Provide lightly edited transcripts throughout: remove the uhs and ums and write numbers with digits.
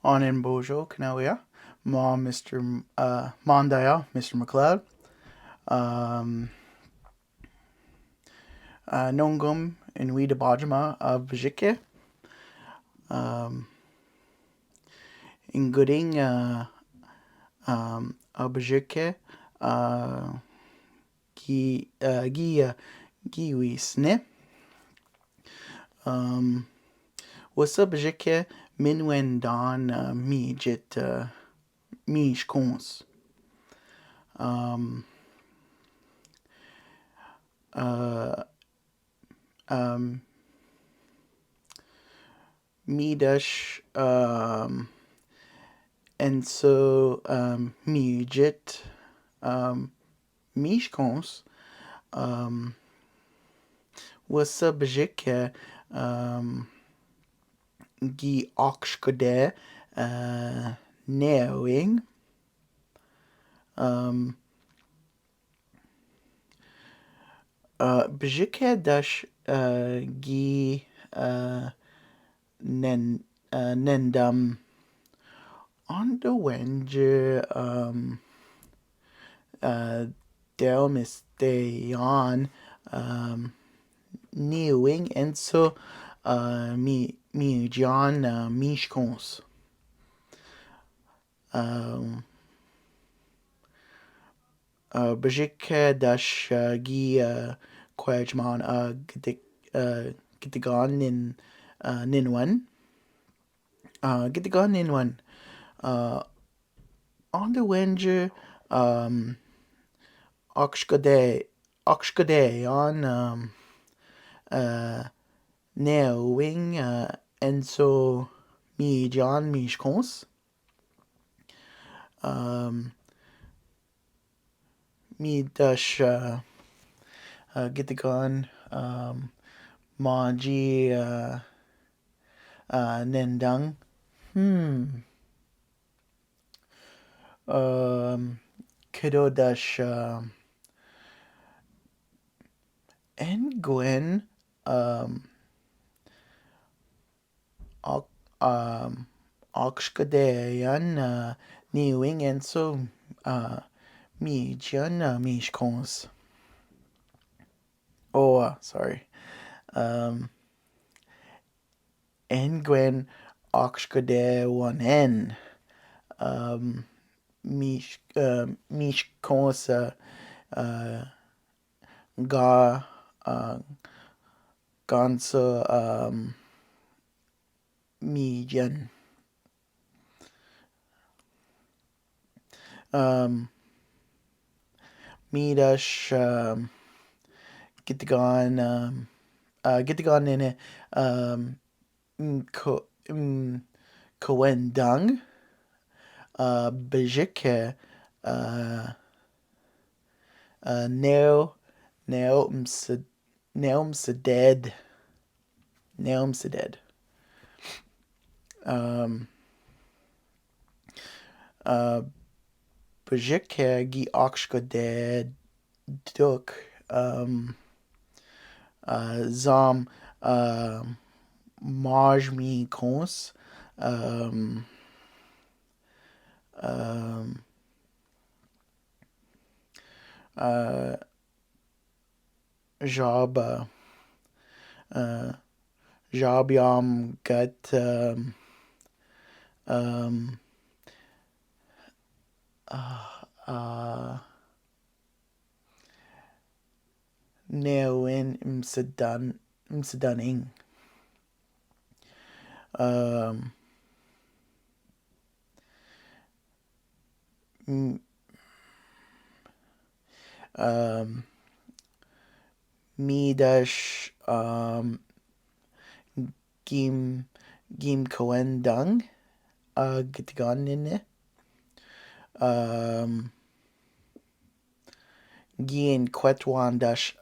On in Bojo, Kanawea, Mondaya, Mr. McLeod, um, Nongum, Inuida Bajama of Vijike, um, Inguding, of Vijike, Giwi Sne, Wasa Vijike, Minwen Don, Mijit, Mij Kons. Midash, and so Mijit, Mishkons, wasa Bjike, Gi Oxkode, Neoing, Bjike dash, Gi, Nendam, on the Wenge, Delmisteon, Newing, and so, mi John, Mishkons. Bajik dash gi Quajman Gitagon Ninwan. Gitagon Ninwan. On the Wenger Oxkade on Wing and so mi John Mishkons. Mi dash Gitagon Maji Nendang. Kiddo dash and Gwen Oxkadeyan Newing and so mi Jan Mishkons. Oh, sorry. En Gwen Oxkade 1N. Mishkons Ga Ganso Mijan. Midash Gitagon Gitagon in it Coendung Bejike Neo Seded Bejike Gi Oxkade Duk Zom Majmi Kons Job Yam Gut Neoin Imsedaning. Mi dash Gim Coendung Gitagon in it. Gien Quetwan dash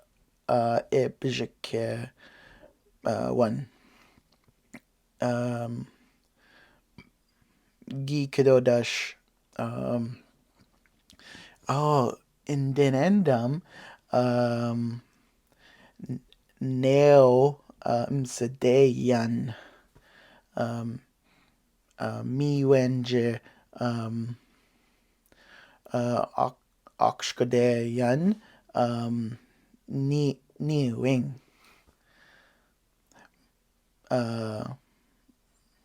Epijik 1. Gi Kido dash Indenendum Neo Msedeyan mi wenge Oxkode ni wing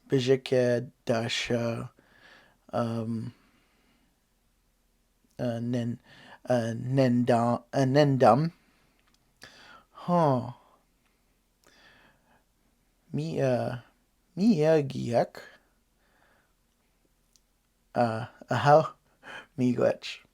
Bijike dash nen nendam huh mi giak how mi glitch